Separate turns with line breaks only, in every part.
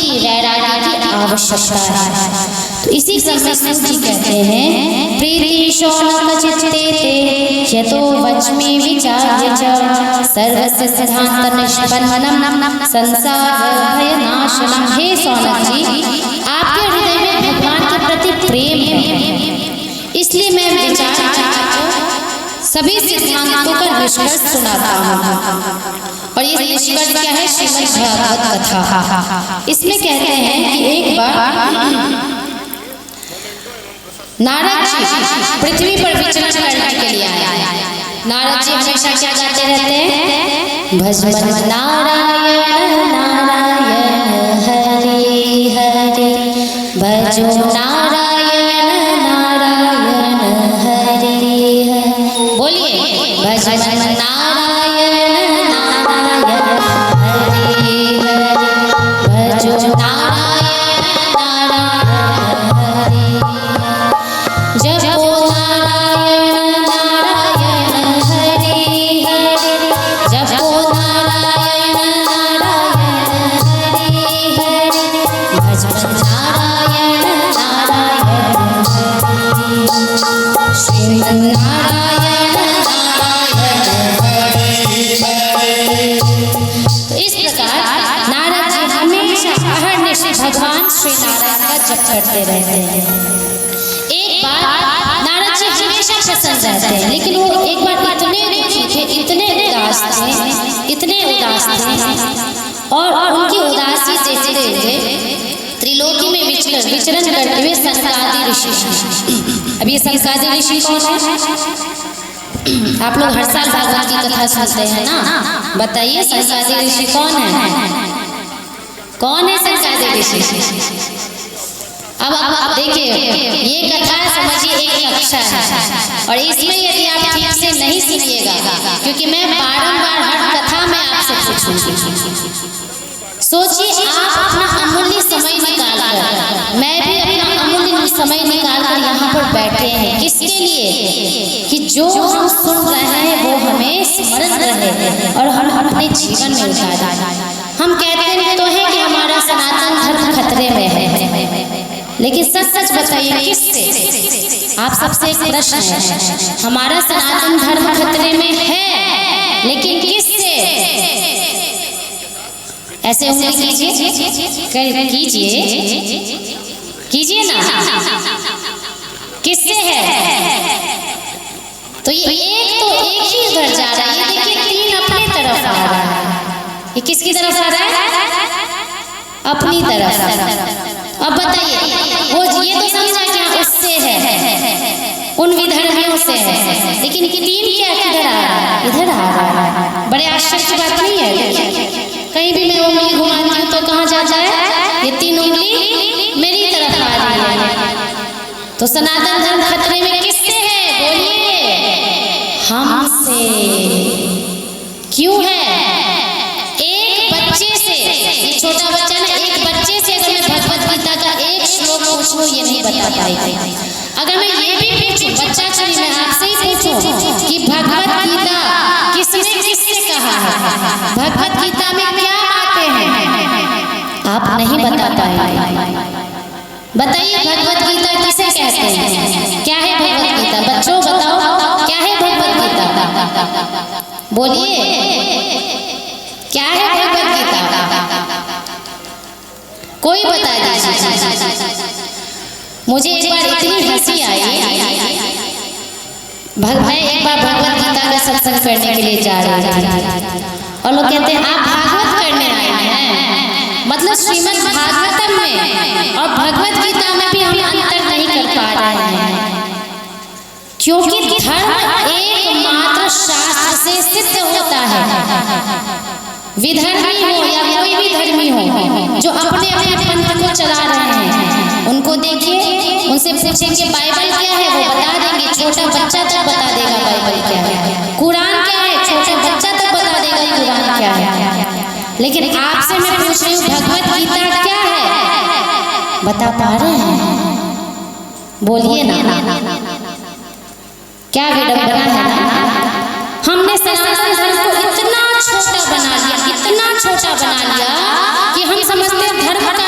भक्ति वैराग्य की आवश्यकता है। तो इसी क्रम में सूत जी कहते हैं प्रीति शौनक चित्ते ते यतो वच्मि विचार्य च सर्वस्य सिद्धांत निष्पन्नम संसार भय नाशनम। हे शौनक जी, आपके हृदय में भगवान के प्रति प्रेम है, इसलिए मैं विचार सभी सिद्धांतों का निष्कर्ष सुनाता हूँ। और ये निष्कर्ष क्या है? श्रीमद् भागवत कथा। इसमें कहते हैं कि एक बार नारद जी पृथ्वी पर विचरण करने के लिए आए। नारद जी हमेशा क्या गाते रहते हैं? भज मन नारायण नारायण हरि हरि भजो नारायण नारायण हरि हरि। बोलिए भज मन नारायण नारायण हरि हरि भजो नारायण नारायण हरि जपो नारायण नारायण हरि हरि जपो नारायण नारायण हरि हरि भजो नारायण नारायण हरि श्रीमन नारायण नारायण हरि। तो इस प्रकार नारद जी हमेशा अहर्निश भगवान श्री नारायण का जप करते रहते हैं। एक बार नारद जी हमेशा प्रसन्न रहते हैं, लेकिन वो एक बार इतने दुखी थे, इतने उदास थे और उनकी उदासी देखते हुए त्रिलोकी में विचरण करते हुए सनकादि ऋषि। अब ये सनकादि ऋषि कौन है? आप लोग हर साल भागवत की कथा सुनते हैं ना, बताइए सनकादि ऋषि कौन है? कौन है सनकादि ऋषि? अब देखिए, ये कथा समझिए एक कक्षा है और इसमें यदि आप ठीक से नहीं सुनिएगा, क्योंकि मैं बारंबार हर कथा में आपसे पूछूंगी। सोचिए आप अपना अमूल्य समय निकाल कर, मैं भी अपना अमूल्य समय निकाल कर यहाँ पर बैठे हैं, किसके लिए? कि जो हम सुन रहे हैं वो हमें स्मरण रहे और हम अपने जीवन में उतारें। हम कहते हैं तो है कि हमारा सनातन धर्म खतरे में है, लेकिन सच सच बताइए किससे? आप सबसे एक प्रश्न है, हमारा सनातन धर्म खतरे में है, लेकिन किससे? ऐसे उंगली कीजिए ना, किससे है? तो ये एक ही उधर जा रहा है, ये देखिए तीन अपनी तरफ आ रहा है। ये किसकी तरफ आ रहा है? अपनी तरफ। अब बताइए, वो ये तो समझा क्या उससे है, उन विधर्मियों से है, लेकिन ये तीन क्या किधर आ रहा है? इधर आ रहा है। बड़े आश्चर्य की बात नहीं है? कहीं भी मैं उंगली घुमाती हूँ तो कहाँ जाता है? ये तीन उंगली मेरी तरफ आ रही है। तो सनातन धर्म खतरे में किससे है? बोलिए। हमसे। क्यों है? एक बच्चे से, ये छोटा बच्चा ना, एक बच्चे से अगर मैं भगवत गीता का एक श्लोक पूछूं ये नहीं बता पाएगी। अगर मैं ये भी पूछूं, बच्चा चलिए मैं आपसे ही पूछूं कि भगवत गीता किससे कहा है, भगवत गीता में क्या बातें हैं, आप नहीं बता पाएंगे। बताइए भगवत गीता किसे कहते हैं? क्या है भगवत गीता? बच्चों बताओ क्या है भगवत गीता? बोलिए क्या है भगवत गीता? कोई बता दीजिए मुझे। एक बार इतनी हंसी आई, मैं एक बार भगवत गीता का सत्संग करने के लिए जा रही थी और लोग कहते हैं आप भागवत करने आए हैं, मतलब श्रीमद् भागवतम में और भगवत गीता में भी हम अंतर नहीं कर पा रहे हैं, क्योंकि धर्म एकमात्र शास्त्र से सिद्ध होता है। विधर्मी हो या कोई भी धर्मी हो जो अपने अपने पंथ को चला रहे हैं, उनको देखिए, उनसे पूछेंगे बाइबल क्या है, वो बता देंगे। छोटा बच्चा तक बता देगा बाइबल क्या है, कुरान क्या है, छोटा बच्चा तक बता देगा कुरान क्या है। लेकिन आपसे मैं पूछ रही हूँ भगवत गीता क्या है? बता पा रहे हैं? बोलिए ना, क्या विडंबना है ना। हमने सनातन धर्म को इतना छोटा बना लिया, इतना छोटा बना लिया कि हम समझते हैं धर्म का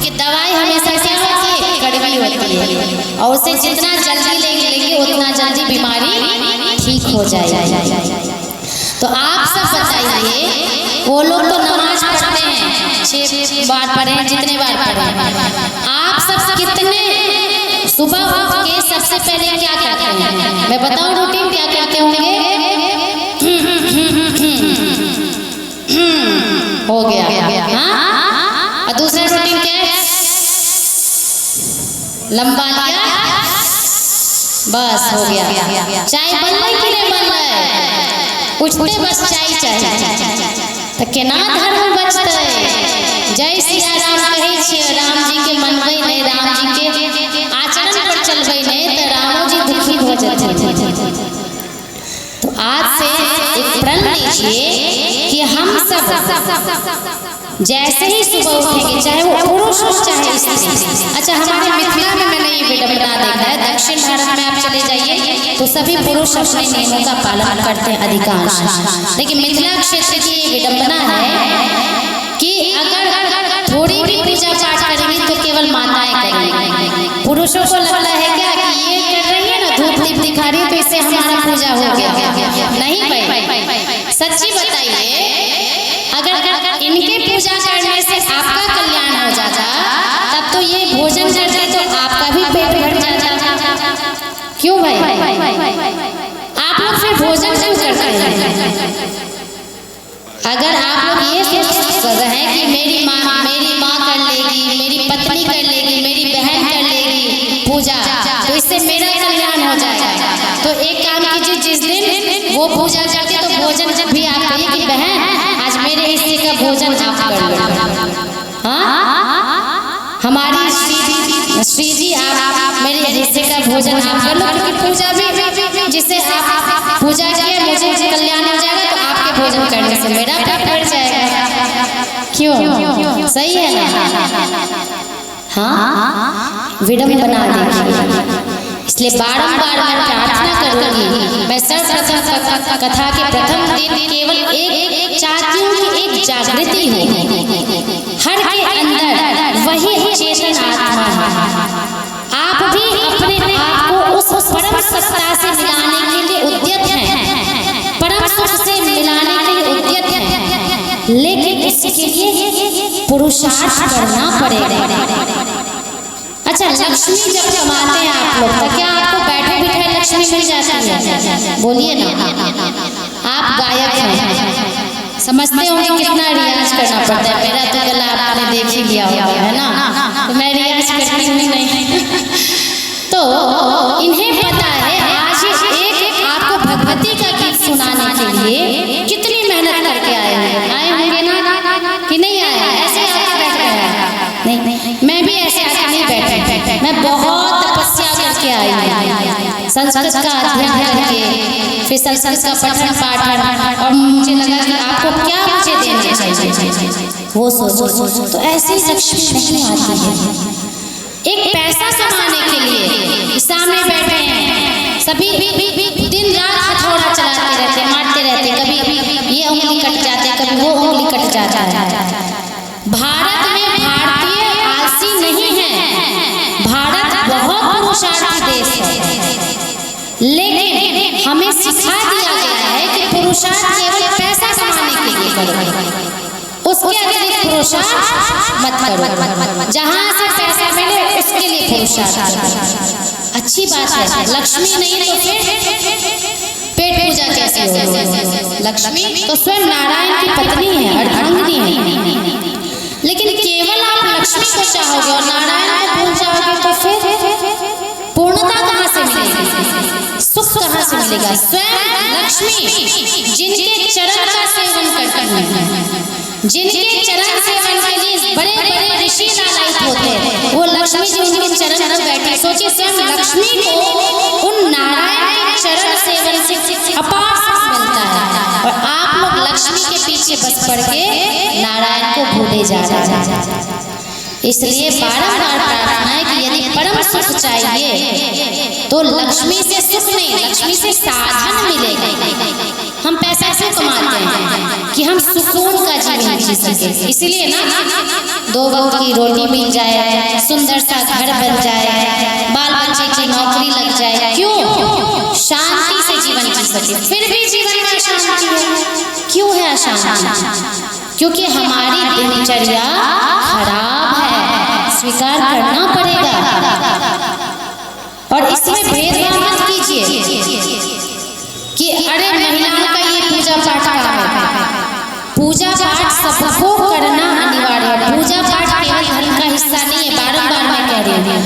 क्योंकि दवाई हमेशा क्या होती है, कड़वी होती है, और उसे जितना जल्दी लेंगे उतना जल्दी बीमारी ठीक हो जाएगी। तो आप सब बताइए, वो लोग तो नमाज पढ़ते हैं, 6 बार पढ़े हैं, जितने बार पढ़े हैं, आप सब कितने सुबह उठ के सबसे पहले क्या करते हैं? मैं बताऊं रूटीन क्या करते होंगे? हो गया, हाँ। और दूसरा रूटीन क्या है? लंबा लिया, बस हो गया। चाय बन रही कि नहीं बन रहा है? उठते बस चाय चाहिए, तो केना धर्म बचते? जय सिया राम कहे छियै, राम जी के मनबै नहीं, राम जी के आचरण पर चलबै नहीं, तो रामो जी दुखी हो जाते। तो आज से एक प्रण लीजिए कि हम सब जैसे ही सुबह उठेंगे, चाहे वो पुरुष हो चाहे स्त्री। अच्छा, हमारे मिथिला में मैंने ये विडंबना देखा है, दक्षिण भारत में आप चले जाइए तो सभी पुरुष अपने नियमों का पालन करते हैं अधिकांश, लेकिन मिथिला क्षेत्र की ये विडंबना है कि अगर थोड़ी भी पूजा पाठ करेंगे तो केवल माताएं करेंगी। पुरुषों को लगता है क्या कि ये कर रही है ना, धूप दीप दिखा रही है तो इससे हमारा पूजा हो गया। नहीं भाई, सच्ची बताइए, अगर इनके पूजा करने से आपका कल्याण हो जाता तब तो ये भोजन करते तो आपका भी पेट भर जाता। क्यों भाई? आप लोग फिर भोजन क्यों करते हैं? अगर आप लोग ये सोच रहे हैं कि मेरी माँ कर लेगी, मेरी पत्नी कर लेगी, मेरी बहन कर लेगी पूजा, तो इससे मेरा कल्याण हो जाएगा, तो एक काम कीजिए, जिस दिन वो पूजा करती तो भोजन जब भी आप कहिए कि बहन आज मेरे हिस्से का भोजन आप कर लो। हाँ, हमारी श्री जी आप मेरे हिस्से का भोजन आप कर लो, क्योंकि पूजा भी जिससे आप पूजा किए मुझे कल्याण हो जाएगा, तो आपके भोजन करने से मेरा पेट भर जाएगा। क्यों? सही है ना? हाँ, विडंबना देखिए। इसलिए बारंबार मैं प्रार्थना करूंगी, मैं सर्वप्रथम कथा के प्रथम दिन केवल एक चाहती हूँ कि एक जागृति हो, हर के अंदर वही चेतन आत्मा है। आप भी अपने आप को उस परम सत्ता से मिलाने के लिए उद्यत हैं, परम सुख से मिलाने के लिए उद्यत हैं, लेकिन इसके लिए पुरुषार्थ करना पड़ेगा। अच्छा, लक्ष्मी जब कमाते हैं आप लोग, तो क्या आपको बैठे बिठाए लक्ष्मी मिल जाती है? बोलिए ना। आप गायक हैं, समझते होंगे कितना रियाज करना पड़ता है। मेरा तो गला आपने देख ही लिया होगा, है ना, तो मैं रियाज करती हूँ नहीं। तो इन्हें पता है आज एक आपको भगवती का गीत सुनाने के लिए कितनी मेहनत करके आए होंगे ना, कि नहीं आए? ऐसे आके बैठ गए? नहीं, मैं भी ऐसे आके नहीं बैठे, मैं बहुत तपस्या करके आई, संस्कृत का अध्ययन करके, फिर संस्कृत का पठन पाठन, और मुझे लगा कि आपको क्या मुझे देना चाहिए वो सोचो। तो ऐसी लक्ष्मी नहीं आती है। एक पैसा कमाने के लिए सामने बैठे हैं, सभी दिन रात हथौड़ा चलाते रहते, मारते रहते, कभी ये उंगली कट जाते, कभी वो उंगली कट जाता है। भारत में भारतीय आलसी नहीं है, भारत बहुत पुरुषार्थी देश है, लेकिन हमें सिखा दिया गया है कि पुरुषार्थ केवल पैसा कमाने के लिए करो, उसके अतिरिक्त पुरुषार्थ मत करो, जहाँ से पैसा मिले उसके लिए पुरुषार्थ करो। अच्छी बात है, लक्ष्मी नहीं तो फिर पेट पूजा कैसे हो? लक्ष्मी तो स्वयं नारायण की पत्नी है, अर्धांगिनी है, लेकिन केवल आप लक्ष्मी को चाहोगे और नारायण को भूल जाओगे तो फिर पूर्णता कहाँ से मिलेगी? सुख कहाँ से मिलेगा? स्वयं लक्ष्मी जिनके चरण का सेवन करती है, जिनके चरण सेवन के लिए बड़े बड़े ऋषि लालायित होते हैं, वो लक्ष्मी जी उनके चरण पर बैठी। सोचिए, स्वयं लक्ष्मी को उन नारायण के चरण सेवन से अपार सुख मिलता है, और आप लोग लक्ष्मी के पीछे बस पड़ के नारायण को भूले जा रहे हैं। इसलिए बारंबार प्रार्थना है कि यदि परम सुख चाहिए तो लक्ष्मी से सुख नहीं, लक्ष्मी से साधन मिलेगा। हम पैसा से कमाते हैं कि हम सुकून का जीवन जी सके, इसलिए ना दो वक्त की रोटी मिल जाए, सुंदर सा घर बन जाए, बाल बच्चे की नौकरी लग जाए, क्यों? शांति से जीवन जी सके। फिर भी जीवन में अशांति है। क्यों है अशांति? क्योंकि हमारी दिनचर्या खराब है, स्वीकार करना पड़ेगा। और इसमें भेदभाव मत कीजिए कि अरे महिलाओं का ये पूजा पाठ का है। पूजा पाठ सबको करना अनिवार्य है। पूजा पाठ केवल धर्म का हिस्सा नहीं है, बारंबार मैं कह रही हूँ।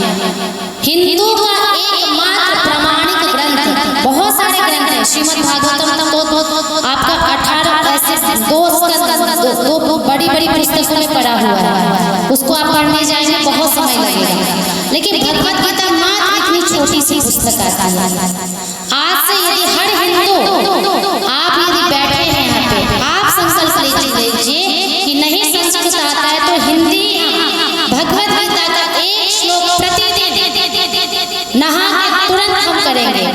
हिंदू का एकमात्र प्रामाणिक ग्रंथ, बहुत सारे ग्रंथ हैं, श्रीमद् भागवतम तो आपका 18 ऐसे दो बड़ी बड़ी पुस्तकों में पढ़ा हुआ है। उसको आप पढ़ने जाएंगे बहुत समय लगेगा। लेकिन भगवत गीता मात्र इतनी छोटी सी पुस्तक आती है। आज से यदि हर हिंदू आप यदि बैठे हैं यहाँ पे, आप संकल्प लीजिए कि नहीं संस्कृत आता है तो हिंदी भगवत गीता का एक श्लोक प्रतिदिन नहा के तुरंत हम करेंगे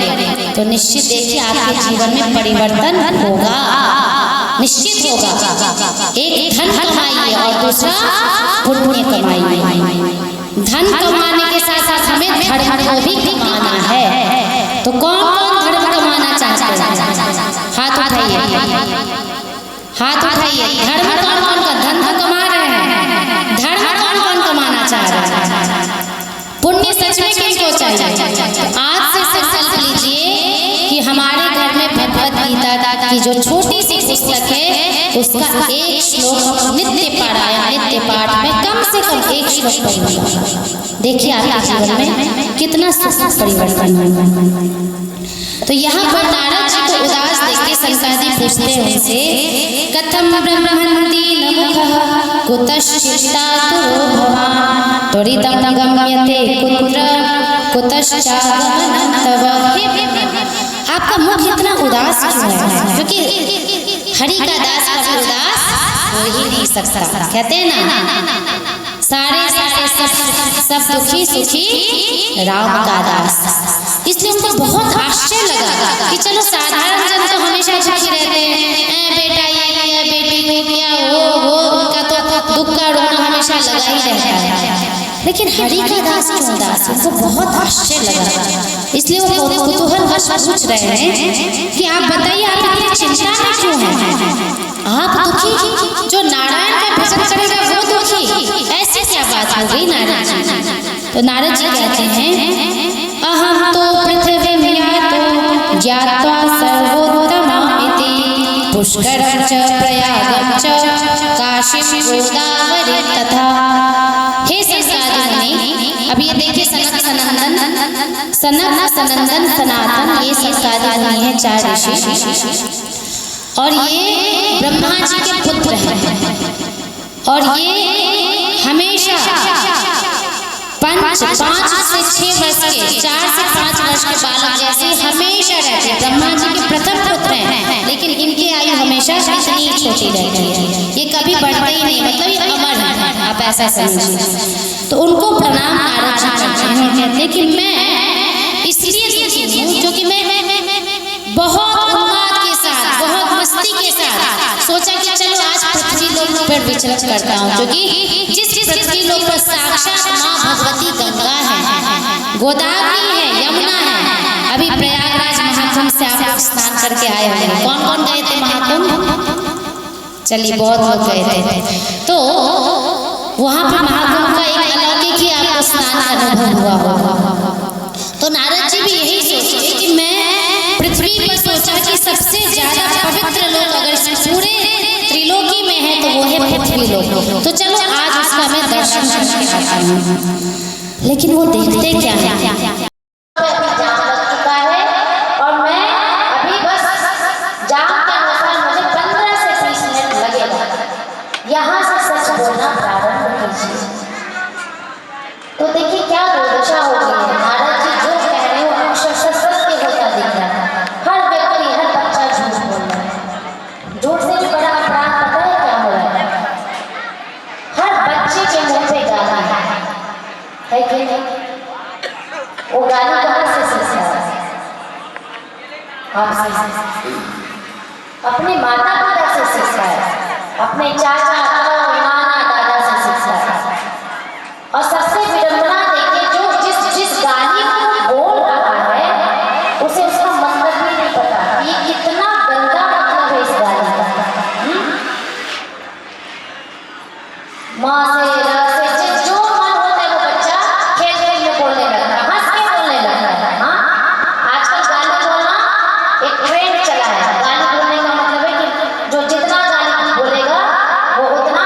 तो निश्चित देखिए आपके जीवन में परिवर्तन होगा, निश्चित होगा। एक धन कमाइए और दूसरा पुण्य कमाइए। धन कमाने के साथ साथ हमें धर्म को भी कमाना है। तो कौन कौन धर्म कमाना चाहते हैं? हाथ उठाइए, हाथ उठाइए। धर्म कौन कौन का? धन तो कमा रहे हैं, धर्म कौन कौन कमाना चाह रहे हैं? पुण्य सच में किसको चाहिए? आज से संकल्प लीजिए कि हमारे घर में भगवत गीता की जो छोटी सी पुस्तक है उसका एक श्लोक हम नित्य पारायण, नित्य पाठ में कम से कम एक श्लोक पढ़िए। देखिए आपके जीवन में कितना परिवर्तन होगा। तो यहाँ पर नारद जी को उदास देख के शंकरादि पूछते हैं उनसे, कथम ब्रह्मन्ति नमुखः कुतश्चित्तातुरो भवान् त्वरितं गम्यते कुत्र कुतश्चागमनं तव। आपका मुख इतना उदास क्यों है? क्योंकि हरि का दास कभी उदास हो ही नहीं सकता। कहते हैं ना, सारे सब दुखी सुखी राम का दास। इसलिए उनको बहुत आश्चर्य लगा कि चलो साधारण जन तो हमेशा दुखी रहते हैं, बेटा ये किया, बेटी को किया, वो उनका तो दुख का रोना हमेशा लगा ही रहता है। लेकिन हरि का दास क्यों उदास? उनको बहुत आश्चर्य लगा। इसलिए वो कुतूहलवश पूछ रहे हैं कि आप बताइए आप इतनी चिंता में क्यों हैं? आप दुखी, जो नारायण का भजन करेगा वो दुखी, ऐसी क्या बात हो गई नारद जी? तो नारद जी कहते हैं, अहम तो पृथ्वी यातो ज्ञात्वा सर्वोत्तमामिति पुष्करं च प्रयागं च काशीं गोदावरी तथा। हे संसारी मुनि, अब ये देखिए सनक सनंदन सनातन, ये संसारी मुनि है, 4 ऋषि, और ये ब्रह्मा जी के पुत्र हैं। और ये हमेशा 5 से 6 वर्ष के, 4 से 5 वर्ष के बालक जैसे हमेशा रहते हैं। ब्रह्मा जी के प्रथम पुत्र हैं, लेकिन इनकी आयु हमेशा इतनी छोटी रहती है, ये कभी बढ़ते ही नहीं, मतलब ये अमर है, आप ऐसा समझिए। तो उनको प्रणाम नारद जी करते हैं, कहते हैं कि मैं इसलिए दुखी हूँ क्योंकि मैं बहुत उन्माद के साथ, बहुत मस्ती के साथ सोचा कि चलो आज पृथ्वी लोक पर विचरण करता हूँ, क्योंकि जिस पृथ्वी लोक पर साक्षात माँ भगवती गंगा है, गोदावरी है, यमुना है। अभी प्रयागराज महाकुंभ से आप स्नान करके आए हैं, कौन कौन गए थे महाकुंभ? चलिए बहुत लोग गए थे। तो वहाँ पर महाकुंभ का एक अलौकिक ही आपको स्नान का अनुभव हुआ होगा। तो नारद जी भी यही सोचे कि मैं पृथ्वी पर सोचा कि सबसे ज्यादा पवित्र लोक अगर पूरे त्रिलोकी में है तो वो है पृथ्वी लोक, तो चलो आज उसका मैं दर्शन करके आता हूँ। लेकिन वो देखते क्या है, और मैं अभी बस जाम के अनुसार मुझे 15 से 20 मिनट लगेगा, यहाँ से सच बोलना प्रारंभ कीजिए। तो देखिए क्या दुर्दशा हो गई है। नारद जी जो कह रहे हो अक्षर सत्य होता दिख रहा है। हर व्यक्ति, हर बच्चा झूठ बोल रहा है। झूठ से भी बड़ा अपराध पता है क्या हो रहा है? हर बच्चे के मुंह पे गाली है कि नहीं? वो गाली कहाँ से सीखता है? आपसे, अपने माता पिता से सीखता है, अपने चाचा, नाना, दादा से सीखता है। और सबसे विडंबना देखिए, जो जिस गाली को बोल रहा है उसे उसका मतलब भी नहीं पता। ये कितना गंदा मतलब है इस गाली का। माँ से जो मन होता है वो बच्चा खेल खेल में बोलने लगता है, हंस के बोलने लगता है। हाँ, आजकल गाली बोलना एक ट्रेंड चला है। गाली बोलने का मतलब है कि जो जितना गाली बोलेगा वो उतना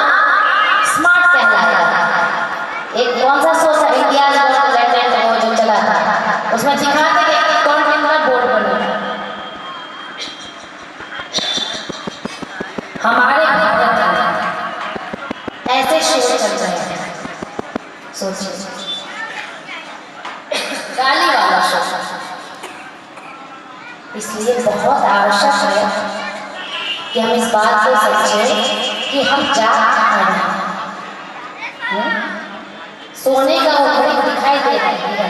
स्मार्ट कहलाएगा। एक कौन सा शो था, इंडिया लेटेंट, वो जो चला था, उसमें दिखाते कि कौन कितना बोल बोलेगा। हमारे भारत में ऐसे शो चल रहे हैं, सोचिए, गाली वाला शो। इसलिए बहुत आवश्यक है कि हम इस बात को समझें कि हम जा कहाँ रहे हैं। सोने का वो घड़ी दिखाई दे रहा है,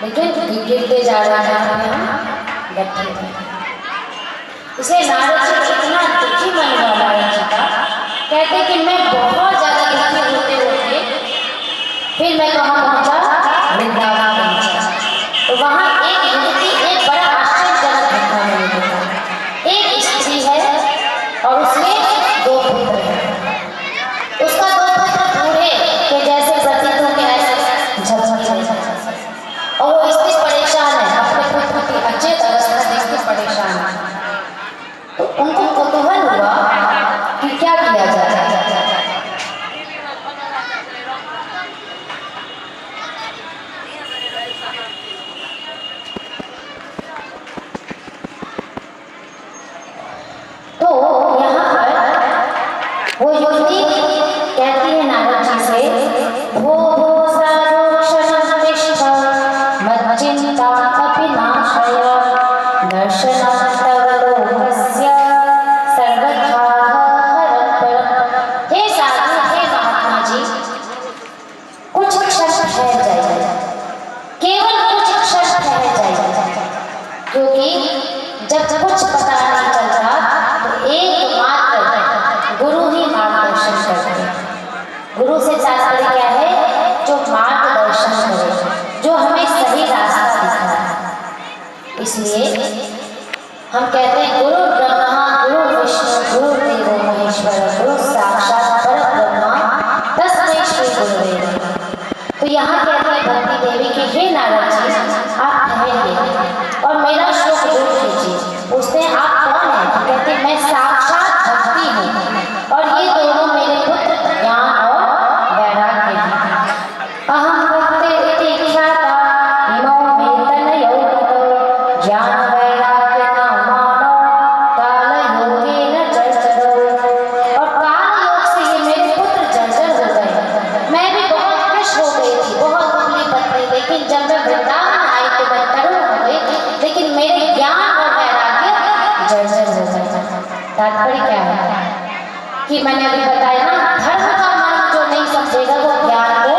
लेकिन गिरते जा रहा है, हम बैठे हैं। इसे नारद जी इतना दुखी मन हुआ नारद जी का, कहते कि मैं बहुत ज्यादा दुखी होते होते फिर मैं कहाँ पहुंचा, वृंदावन पहुंचा। तो वहाँ एक युवती, एक बड़ा आश्चर्यजनक घटना मैंने देखा। एक स्त्री है और उसमें 2 पुत्र हैं। उसका 2 पुत्र बूढ़े के जैसे प्रतीत होते ऐसे झकझक, और वो स्त्री परेशान है, अपने पुत्र की अचेत अवस्था देख के परेशान है। तो उनको कुतूहल हुआ कि क्या किया जाए। तो यहाँ पर वो युवती कहती है नारद जी से, भो भो सारोक्षणं तिष्ठ मच्चिन्ता अपि नाशय दर्शनं तव लोकस्य सर्वथा हरपरम्। हे साधु, हे महात्मा जी, कुछ क्षण ठहर जाइए, केवल कुछ क्षण ठहर जाइए, क्योंकि जब कुछ पता नहीं चलता तो एकमात्र गुरु ही मार्गदर्शन करते हैं। गुरु से तात्पर्य क्या है, जो मार्गदर्शन करे, जो हमें सही रास्ता दिखाए। इसलिए हम कहते हैं गुरु ब्रह्मा गुरु विष्णु गुरु देवो महेश्वर गुरु साक्षात परब्रह्म तस्मै श्री गुरुवे नमः। तो यहाँ कहते हैं भक्ति देवी कि हे नारद जी, आप ठहरिए और मेरा शोक दूर कीजिए। पूछते हैं आप कौन है? तो कहते हैं मैं साक्षात भक्ति हूँ और ये दोनों मेरे पुत्र ज्ञान और वैराग्य हैं। अहम भक्ति इति ख्याता इमौ मे तनयो ज्ञान वैराग्य नामानो काल योगेन जर्जरो। और काल योग से ये मेरे पुत्र जर्जर हो गए। मैं भी बहुत खुश हो गई थी, बहुत दुबली पतली, लेकिन जब मैं वृंदावन आई तो मैं तरुण हो गई, लेकिन मेरे ज्ञान और वैराग्य जर्जर हो गए। तात्पर्य क्या है कि मैंने अभी बताया ना, धर्म का मार्ग जो नहीं समझेगा वो ज्ञान को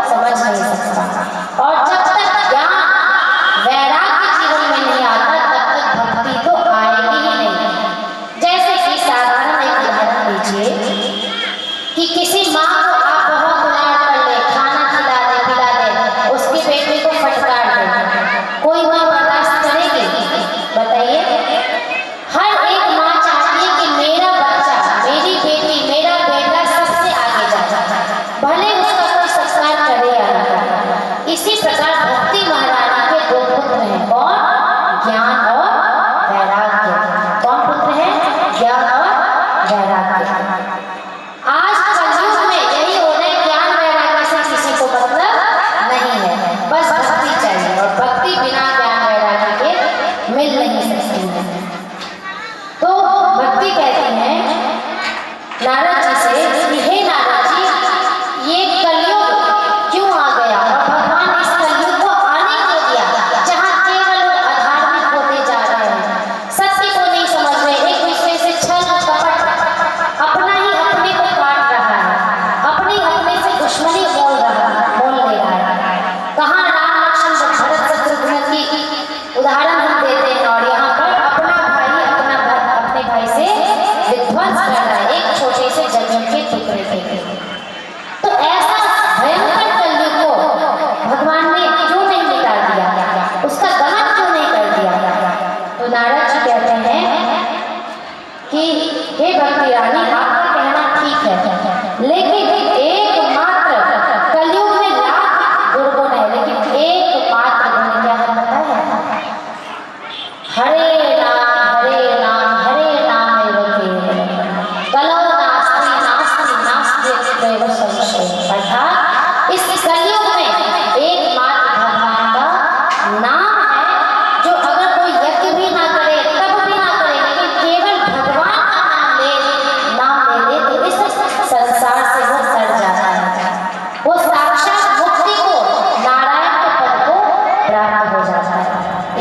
समझ नहीं सकता। और जब तक ज्ञान वैराग्य जीवन में नहीं आता तब तक भक्ति तो आएगी ही नहीं। जैसे कि साधारण एक उदाहरण लीजिए कि किसी माँ को आप बहुत दुलार कर ले, खाना खिला दे, पिला दे, उसके बेटे को फटकार दे, कोई माँ बर्दाश्त करेगी? बताइए। हर एक माँ चाहती है कि मेरा बच्चा, मेरी बेटी, मेरा बेटा सबसे आगे हरे राम हरे राम एव केवलम कलौ नास्ति नास्ति नास्ति एव संशयः। अर्थात इस कलयुग में एकमात्र भगवान का नाम है, जो अगर कोई यज्ञ भी ना करे तब भी ना करे, लेकिन केवल भगवान का नाम ले ले तो इस संसार से वो तर जाता है, वो साक्षात मुक्ति को, नारायण के पद को प्राप्त हो जाता है।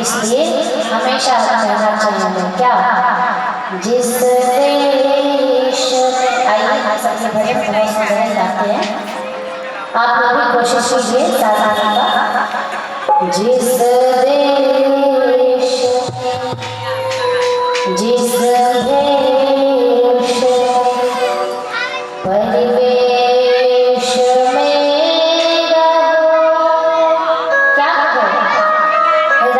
इसलिए हमेशा कहना चाहिए क्या, जिस देश में, आइए सबसे भजन बहुत सुंदर गाते हैं, आप लोग भी कोशिश कीजिए साथ का। जिस देश जिस देश परिवेश में रहो, क्या कहो, राधा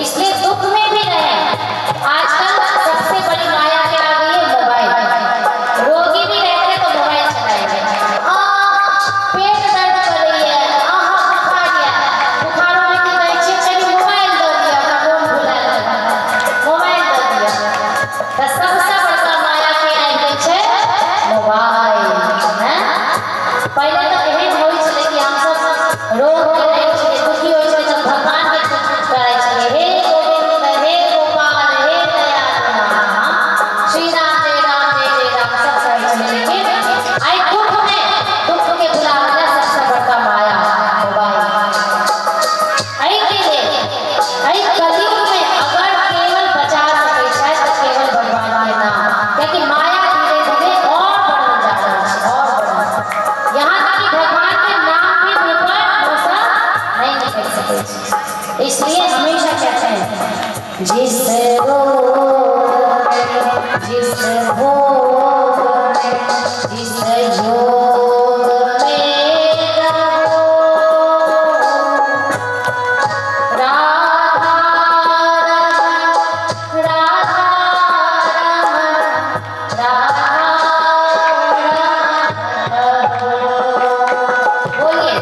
इसलिए दुख में भी रहे। आजकल सबसे बड़ी माया क्या आ गई है, मोबाइल। भोग में जिस योग में रहो राधा रमण राधा रमण राधा रमण बोलिए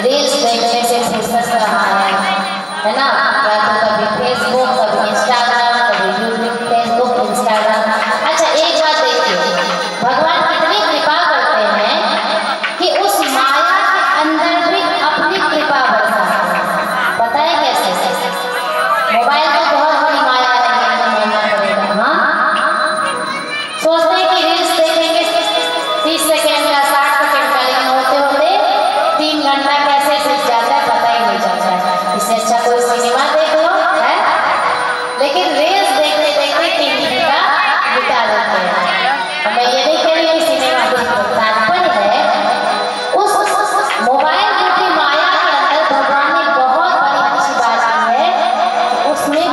रील्स देखने से फुर्सत कहाँ है ना। या तो कभी फेसबुक, कभी इंस्टाग्राम, कभी यूट्यूब, फेसबुक, इंस्टाग्राम। अच्छा एक बात देखिए, भगवान कितनी कृपा करते हैं कि उस माया के अंदर भी अपनी कृपा बरसाते हैं। पता है कैसे? मोबाइल तो बहुत बड़ी माया है। हाँ, सोचते हैं कि रील्स देखेंगे 30 सेकेंड का, 60 सेकेंड का, लेकिन होते होते 3 घंटा कैसे बीत जाता है पता ही नहीं चलता है। इससे अच्छा कोई सिनेमा देख लो है, लेकिन रील्स देखते देखते 3 घंटा बिता देते हैं। मैं ये नहीं कह रही कि सिनेमा देखो, तात्पर्य है उस मोबाइल रूपी माया के अंदर भगवान ने बहुत बड़ी अच्छी बात की है, उसमें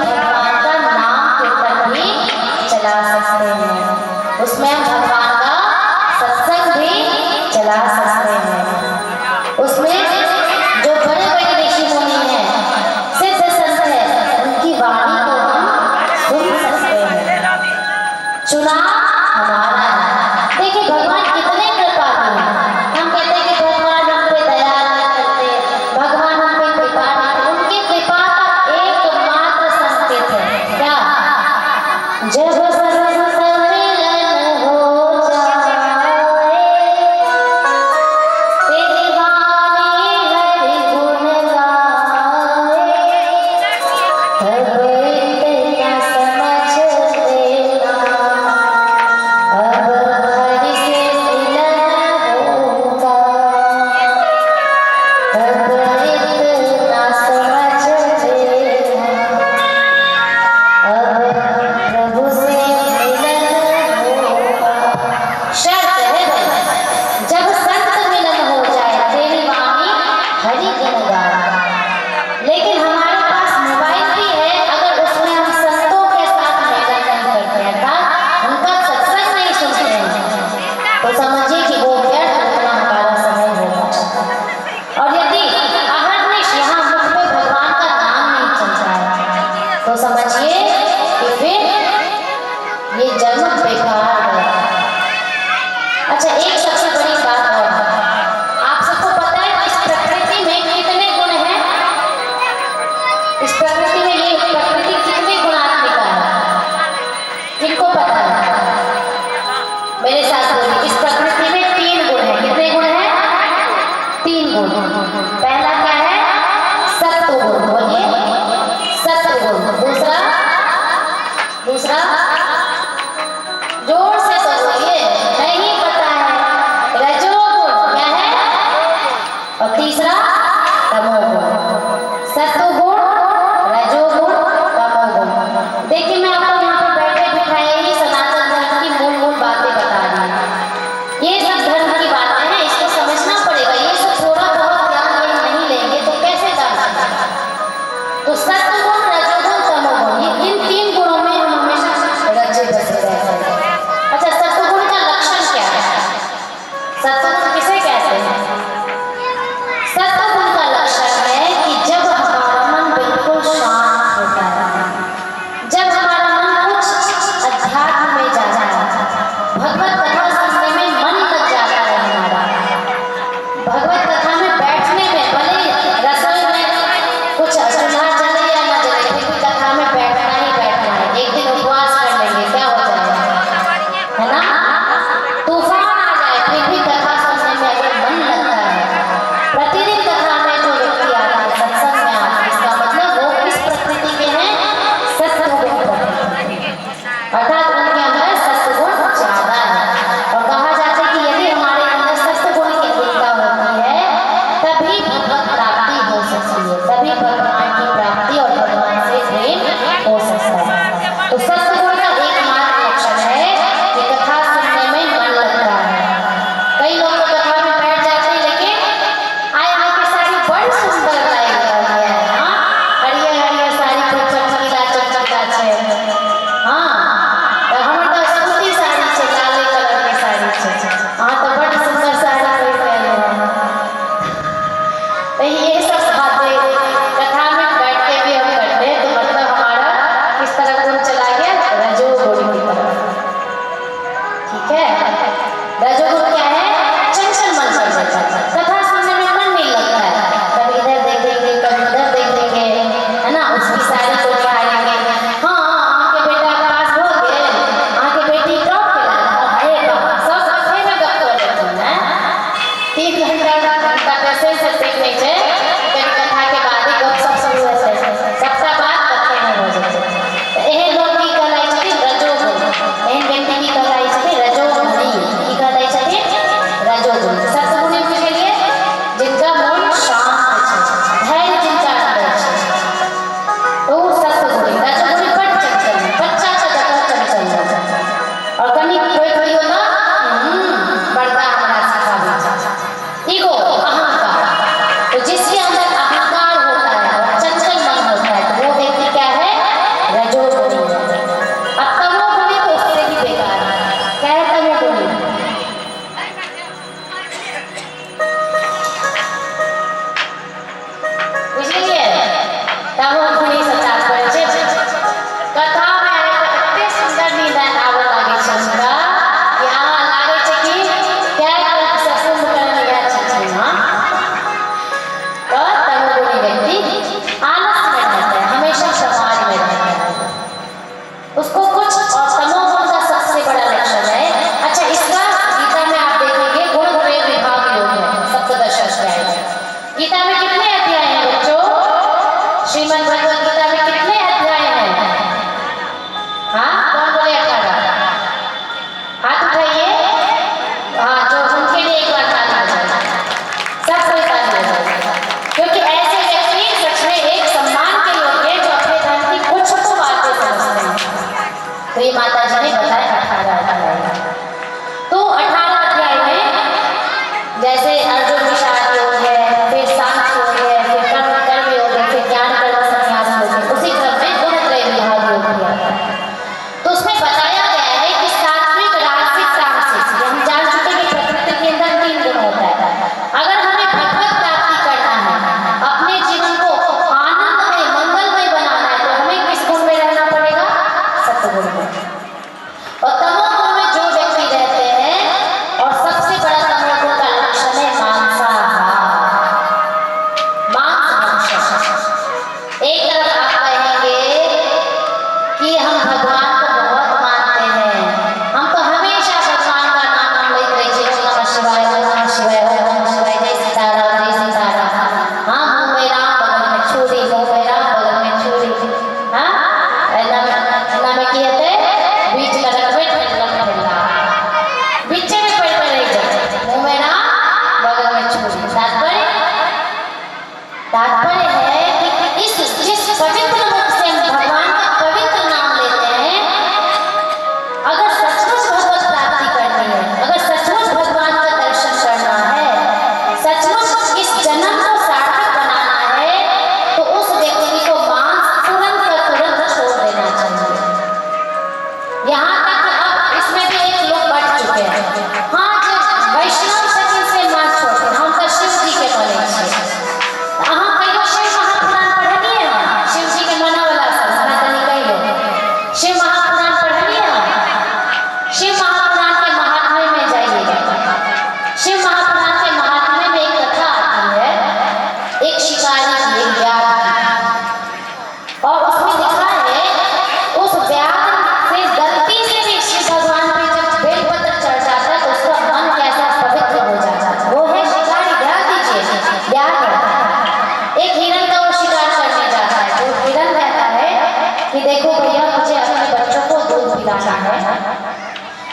तो समझिए कि फिर ये जन्म बेकार है। अच्छा, एक सबसे बड़ी बात और आप सबको पता है इस प्रकृति में कितने गुण हैं? इस प्रकृति में ये प्रकृति कितनी गुणात्मिका है, किनको पता है? मेरे साथ बोलिए, इस प्रकृति में 3 गुण हैं। कितने गुण हैं? 3 गुण। पहला क्या है? सत्व गुण। बोलिए, सत्व गुण। दूसरा जोर से तो बोलिए, नहीं पता है। रजोगुण क्या है? और तीसरा तमोगुण। सत्वगुण, रजोगुण, तमोगुण। देखिए, मैं आपको यहाँ पर बैठे बिठाए ही सनातन धर्म की मूल बातें बता रही हूँ। ये सब धर्म की बातें हैं, इसको समझना पड़ेगा। ये सब थोड़ा बहुत ज्ञान ये नहीं लेंगे तो कैसे जान सकते? तो सत्वगुण, रजोगुण, तमोगुण, ये इन 3 गुणों में हम हमेशा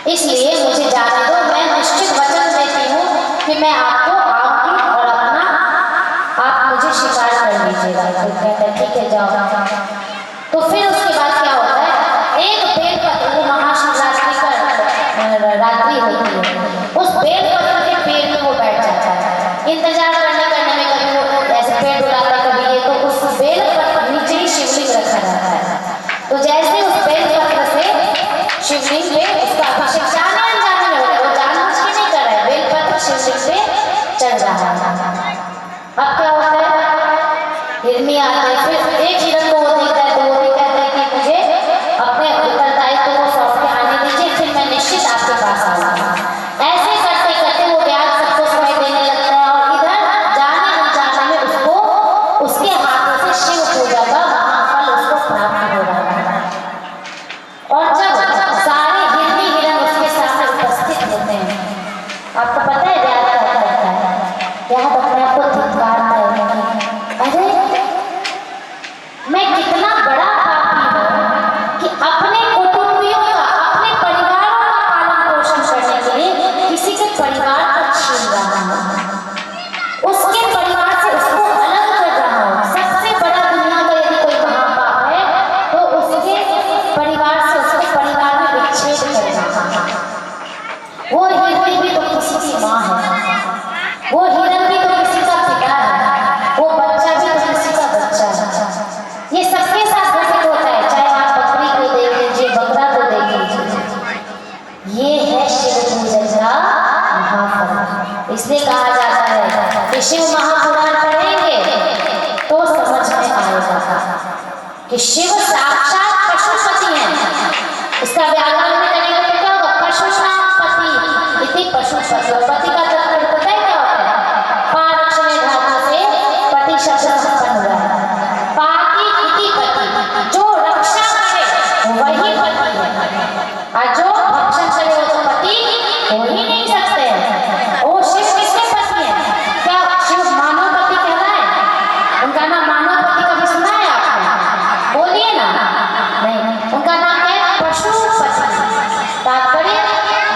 इसलिए मुझे जाने दो, मैं निश्चित वचन देती हूँ कि मैं आपको आऊंगी और अपना आप मुझे शिकार कर लीजिएगा। तो कहता है ठीक है जाओ। तो फिर उसके बाद क्या होता है, एक बेलपत्र, वो महाशिवरात्रि का रात्रि होती है, उस बेलपत्र के पेड़ में वो बैठ जाता है। इंतजार करने में कभी वो ऐसे पेड़ उड़ाता है, कभी ये, तो उस बेलपत्र नीचे ही शिवलिंग रखा रहता है। तो जैसे उस बेलपत्र से शिवलिंग पे उसका अभिषेक जाने अनजाने में हो रहा है, वो जानबूझ के नहीं कर रहा है, बेलपत्र शिवलिंग पे चढ़ रहा है। अब क्या होता है, हिरनी आते हैं, फिर एक हिरन को वो देखता है, तो वो भी कहता है कि मुझे अपने उत्तरदायित्व को सौंप के आने दीजिए, फिर मैं निश्चित आपके पास आऊंगा। ऐसे करते करते वो व्याध सबको समय देने लगता है और इधर जाने अनजाने में उसको उसके हाथों से शिव पूजा का महाफल उसको प्राप्त हो रहा है। और जब सारे हिरनी हिरन उसके सामने उपस्थित होते हैं, आपको पता है व्याध क्या करता है, व्याध अपने आप को धिक्कारता है, अरे मैं कितना बड़ा पापी हूँ कि अपने कुटुंबियों का, अपने परिवारों का पालन पोषण करने के लिए किसी के परिवार को छीन रहा हूँ, उसके परिवार से उसको अलग कर रहा हूँ। सबसे बड़ा दुनिया का यदि कोई महापाप है तो उसके परिवार से, उसके परिवार में विच्छेद कर रहा है। वो हिरन भी तो किसी की माँ है, वो हिरन भी तो किसी का पिता है, वो बच्चा भी तो किसी का बच्चा है। ये सबके साथ घटित होता है, चाहे आप बकरी को देख लीजिए, बकरा को देख लीजिए। ये है शिव पूजन का महाफल। इसलिए कहा जाता है कि शिव महापुराण पढ़ेंगे तो समझ में आएगा कि शिव साक्षात पशुपति हैं। इसका व्याकरण में करेंगे तो क्या होगा, पशुनापति इति पशुपति। पति का तात्पर्य पता है क्या होता है, पारक्षणे धातु से पति शब्द संपन्न हुआ है। पाति इति पति, जो रक्षा करे वही पति है, और जो भक्षण करे वो तो पति हो ही नहीं सकते। वो शिव किसके पति हैं, क्या शिव मानव पति कहलाए? उनका नाम मानव पति कभी सुना है आपने? बोलिए ना। नहीं, उनका नाम है पशुपति। तात्पर्य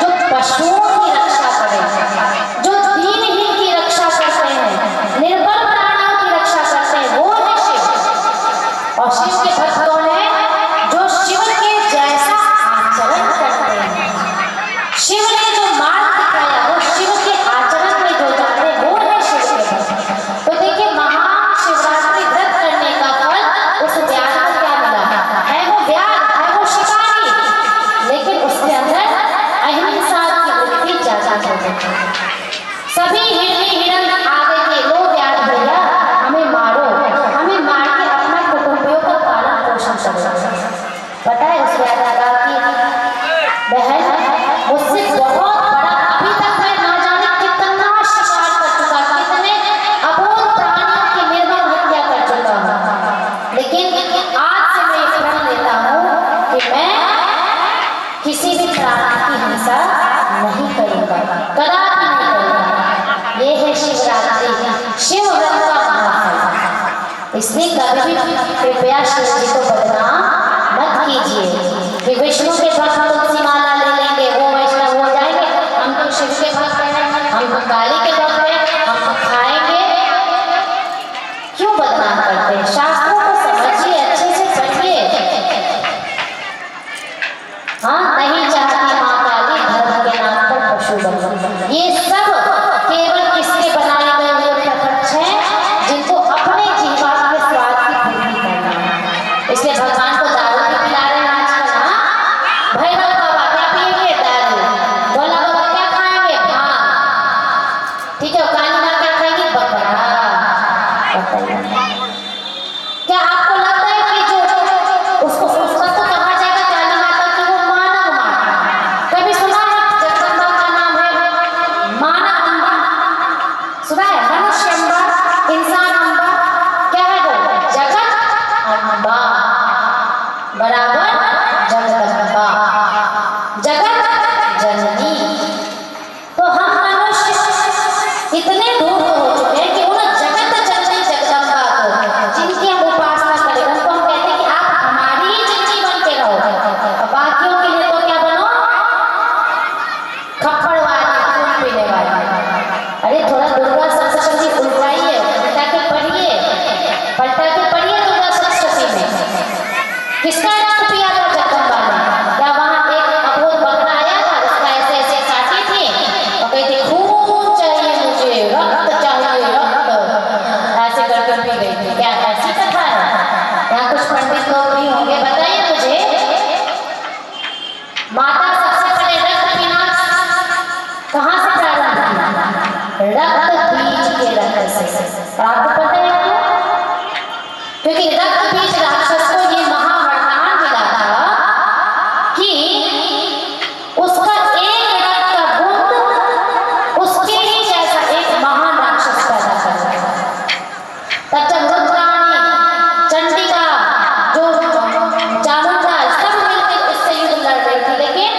जो पशुओं की रक्षा करे, जो दीनहीन की रक्षा करते हैं, निर्बल प्राणियों की रक्षा करते हैं, वो है शिव। और शिव के भक्त कौन है, जो शिव के जैसा आचरण करते हैं। शिव ने जो मार्ग दिखाया वो शिव के आचरण में जो जाते हैं वो है शिव के भक्त। तो देखिए महाशिवरात्रि व्रत करने का फल उस व्याध को क्या मिला है, वो व्याध है, वो शिकारी, लेकिन उसके अंदर अहिंसा की वृत्ति जागृत हो गई। सभी हिरनी हिरन आगे के, लो व्याध भैया हमें मारो, हमें मार के अपना कुटुंबियों का पालन पोषण करो। पता है उस व्याध ने कहा कि बहन मुझसे बहुत बड़ा, अभी तक मैं ना जाने कितना शिकार कर चुका, कितने अबोध प्राणियों की निर्मम हत्या कर चुका हूँ, लेकिन आज से मैं प्रण लेता हूँ कि मैं किसी भी प्राणी की हिंसा नहीं करूँगा, कदापि नहीं करूँगा। ये है शिवरात्रि, शिव व्रत का महाफल। इसलिए कभी भी कृपया शिव जी को बदनाम मत कीजिए कि विष्णु के भक्त तुलसी माला ले लेंगे वो वैष्णव हो जाएंगे, हम तो शिव के भक्त हैं, हम तो काली के भक्त हैं, हम तो खाएंगे। क्यों बदनाम करते हैं? शास्त्रों को समझिए, अच्छे से पढ़िए। हाँ, नहीं चाहती माँ काली धर्म के नाम पर पशु बलि। ये सब केवल किसके बनाए गए हुए प्रपंच हैं जिनको अपने जीवा के स्वाद की पूर्ति करना है। इसलिए भगवान को दारू भी पिला रहे हैं आजकल। हाँ, भैरव बाबा क्या पिएंगे? दारू। भोला बाबा क्या खाएंगे? भांग। ठीक है, काली माँ क्या खाएंगी? बकरा। क्या आपको लगता है कि जो उसको उसका तो कहा जाएगा काली माता की वो मानव माता? कभी सुना है जगदम्बा का नाम है मानव अम्बा? सुना है? मनुष्य अम्बा, इंसान अम्बा, क्या है वो? जगत अम्बा बराबर जगदम्बा, जगत जननी। तो हम मनुष्य इतने दूर हो चुके हैं कि उन जगत जननी जगदम्बा को, जिनकी हम उपासना करें, उनको हम कहते हैं कि आप हमारी ही जननी बन के रहो, और बाकियों के लिए तो क्या बनो? रक्त पिया था जगदम्बा ने? क्या वहां एक अबोध बकरा आया था, उसका ऐसे ऐसे काटी थी और कहती खून चाहिए मुझे, रक्त चाहिए, रक्त, ऐसे करके पी गई थी? क्या ऐसी कथा है? यहाँ कुछ पंडित लोग भी होंगे, बताइए मुझे। माता सबसे पहले रक्त पीना कहाँ से प्रारंभ की? रक्त बीज के रक्त से। और आपको पता है क्यों? क्योंकि रक्त बीज राक्षस को ये महावरदान मिला था कि उसका एक रक्त का बूंद उसके ही जैसा एक महान राक्षस पैदा करेगा। तब जब रुद्राणी, चंडिका, जो चामुंडा, सब मिलकर इससे युद्ध लड़ रही थी, लेकिन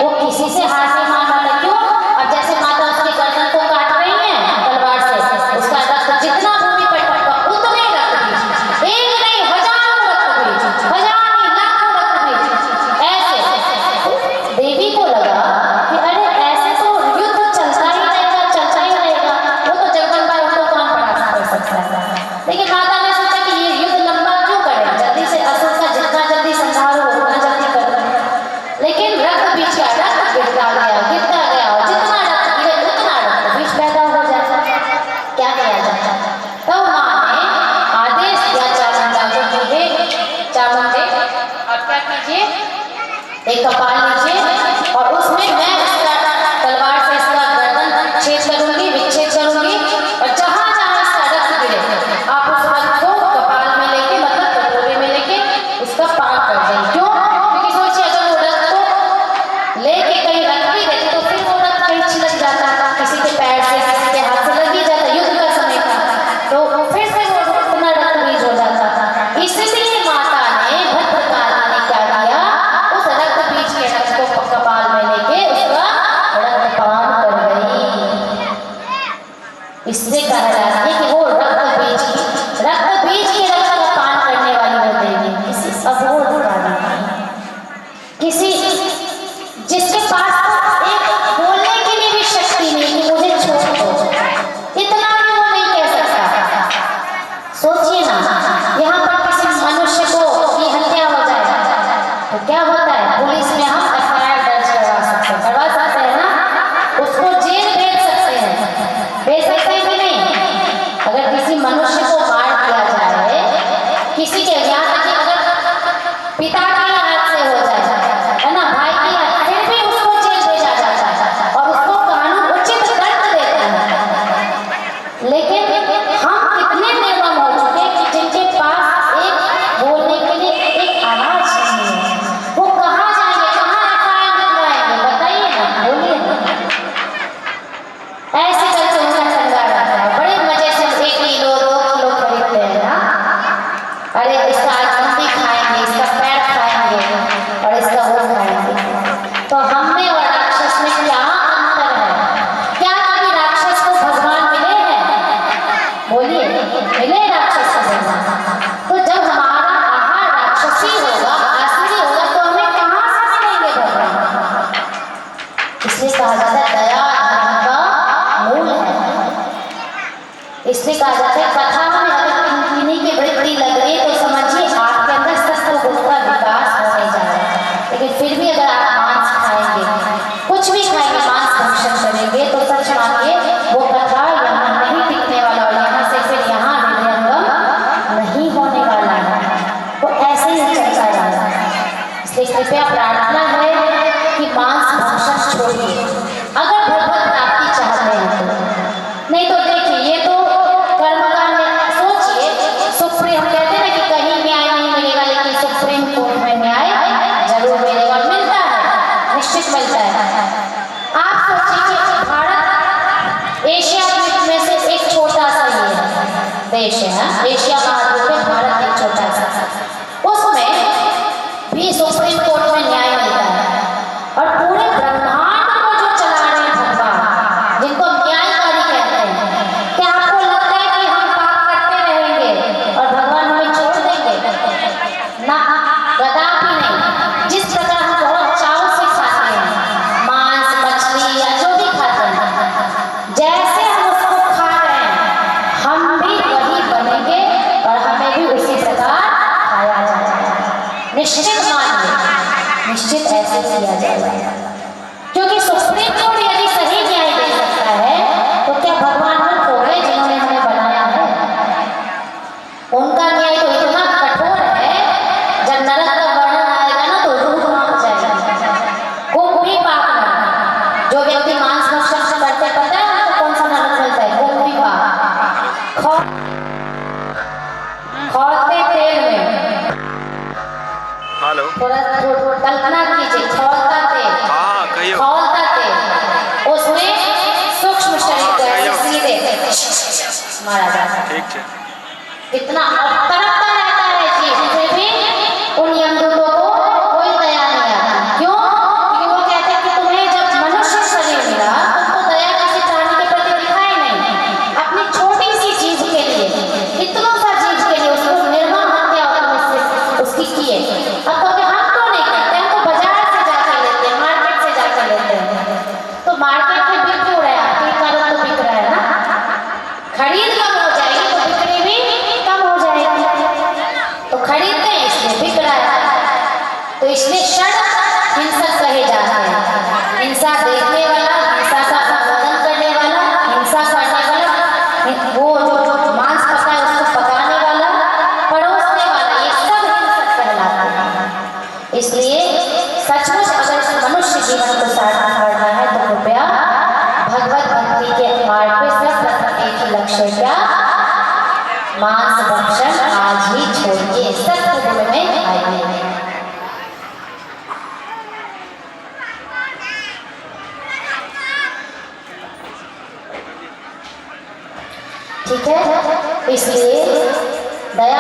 वो किसी से हार नहीं मान रहा था। क्यों? अब जैसे माता उसके गर्दन को काट रही है तलवार से, उसका रक्त जितना भूमि पर टपका उतने रक्त बीज, एक नहीं हजारों रक्त बीज, हजार नहीं लाखों रक्त बीज, ऐसे। देवी को लगा कि अरे ऐसे तो युद्ध चलता ही रहेगा, चलता ही रहेगा, वो तो जगदम्बा को कौन परास्त कर सकता है। लेकिन माता ने सोचा कि ये युद्ध लंबा क्यों करें, जल्दी से असुर का जितना जल्दी संहार हो उतना जल्दी कर दें। लेकिन रक्त बीज का रक्त गिरता गया और जितना रक्त गिरे उतना रक्त बीज पैदा हो जाता। क्या किया जाता? तो माँ ने आदेश दिया चामुंडा को, चामुंडे आप क्या कीजिए, एक कपाल लीजिए और उसमें मैं इसका तलवार से इसका गर्दन छेद करूंगी, विच्छेद करूंगी, और जहां जहां इसका रक्त गिरे आप उस रक्त को कपाल में लेके, मतलब कटोरे में लेके उसका पाक कर दें। क्यों? क्योंकि सोचिए अगर वो रक्त को लेके कहीं रख भी देते तो फिर वो रक्त कहीं छिलक जाता, किसी के पैर से, किसी के हाथ से लग ही जाता, युद्ध का समय था, तो फिर से वो उतना रक्त बीज हो जाता था। इसलिए माता ने, भद्रकाली ने क्या किया, उस रक्त बीज के रक्त को कपाल में लेके उसका रक्तपान कर गई। इससे कहा जाता है कि वो रक्त बीज के रक्त का पान करने वाली वो देवी किसी अबोध काली, किसी जिसके पास एक बोलने के लिए भी शक्ति नहीं कि मुझे छोड़ दो, इतना भी वो नहीं कह सकता। सोचिए ना, यहाँ पर किसी मनुष्य को की हत्या हो जाए तो क्या होता है? पुलिस में हम एफआईआर दर्ज करवा सकते हैं ना, उसको जेल भेज सकते हैं कि नहीं? अगर किसी मनुष्य को मार दिया जाए, किसी के, यहाँ तक कि अगर पिता के हाथ से हो जाए, है ना, भाई की हाथ, फिर भी उसको जेल भेजा जाता है और उसको कानून उचित दंड देता है। लेकिन हम कितने निर्मम हो चुके कि जिनके पास एक बोलने के लिए एक आवाज नहीं है, वो कहाँ जाएंगे, कहाँ एफआईआर लिखवाएंगे? बताइए ना, बोलिए ना। ऐसे करके उनका चंगा रहता है। बड़े मजे से 1 किलो 2 किलो खरीदते हैं ना, अरे इसका हड्डी खाएंगे, इसका पैर खाएंगे और इसका वो खाएंगे। तो हमें और राक्षस में क्या अंतर है? क्या कभी राक्षस को भगवान मिले हैं? बोलिए, मिले राक्षस को भगवान? तो जब हमारा आहार राक्षसी होगा, आसुरी होगा, तो हमें कहाँ से मिलेंगे भगवान? इसलिए कहा जाता है दया धर्म का मूल है। इसलिए कहा जाता है कथा में अगर किन्हीं की वृत्ति लग रही है तो समझिए आपके अंदर सत्व गुण का विकास होने जा रहा है। लेकिन फिर भी अगर आप मांस खाएंगे, कुछ भी खाएंगे, मांस भक्षण करेंगे, तो सच मानिए वो कथा यहाँ नहीं टिकने वाला और यहाँ से फिर यहाँ हृदयंगम नहीं होने वाला है, वो ऐसे ही चलता रहेगा। इसलिए कृपया प्रार्थना है कि मांस भक्षण छोड़िए अगर भगवत प्राप्ति चाहते हैं तो। नहीं तो देखिए, ये तो कर्म का, सोचिए सुप्रीम, हम कहते हैं ना कि कहीं न्याय नहीं मिलेगा, लेकिन सुप्रीम कोर्ट में न्याय जरूर मिलेगा, मिलता है, निश्चित मिलता है। आप सोचिए कि भारत एशिया में से एक छोटा सा ये देश है, एशिया महाद्वीप में भारत एक छोटा सा, उसमें भी सुप्रीम कोर्ट में न्याय मिलता है। और पूरे ब्रह्मांड को जो चला रहे हैं भगवान, जिनको न्यायकारी कहते हैं, क्या आपको लगता है कि हम पाप करते रहेंगे और भगवान हमें छोड़ देंगे? ना, कदापि नहीं। जिस प्रकार हम बहुत चाव से खाते हैं मांस, मछली या जो भी खाते हैं, जैसे हम उसको खा रहे हैं हम भी वही बनेंगे और हमें भी उसी प्रकार खाया जाएगा। निश्चित मानिए, निश्चित ऐसे किया जाएगा। क्योंकि सुप्रीम कोर्ट यदि सही न्याय दे सकता है तो क्या भगवान मूर्ख हो गए जिन्होंने हमें बनाया है? उनका न्याय तो इतना कठोर है, जब नरक का वर्णन आएगा ना तो रूह कांप जाएगी। कुंभ भी पाप है। जो व्यक्ति मांस भक्षण करते पता है तो कौन सा नरक मिलता है? कुंभ भी पाप। खौलते तेल में, थोड़ा कल्पना कीजिए, खौलता तेल, खौलता तेल, उसमें सूक्ष्म शरीर सीधे मारा जाता है। कितना तड़पता रहता है जीव, फिर भी उन यमदूतों को कोई दया नहीं आती। क्यों? क्योंकि वो कहते हैं कि तुम्हें जब मनुष्य शरीर मिला तुमको दया किसी प्राणी के प्रति दिखाई नहीं। अपनी छोटी सी चीज के लिए, इतना सा चीज के लिए उसको निर्मम हत्या उसकी किए। अब तो हम तो नहीं करते, हम तो बाजार से जाकर लेते हैं, मार्केट से जाकर लेते हैं। तो मार्केट में बिक क्यों रहा है? आपके कारण तो बिक रहा है ना। खरीद कम हो जाएगी तो बिक्री भी कम हो जाएगी। तो खरीदते हैं इसलिए बिक रहा है। तो इसलिए षड हिंसक कहे जाते हैं। हिंसा देखने वाला, हिंसा का संबोधन करने वाला, हिंसा करने वाला, वो जो मांस पका है उसको पकाने वाला, परोसने वाला, ये सब हिंसक कहलाते हैं। इसलिए सचमुच अगर मनुष्य जीवन को सार्थक करना है तो कृपया भगवत भक्ति के मार्ग पे सर्वप्रथम एक ही लक्ष्य क्या? मांस भक्षण आज ही छोड़िए, सत्य गुण में आइए। ठीक है, इसलिए दया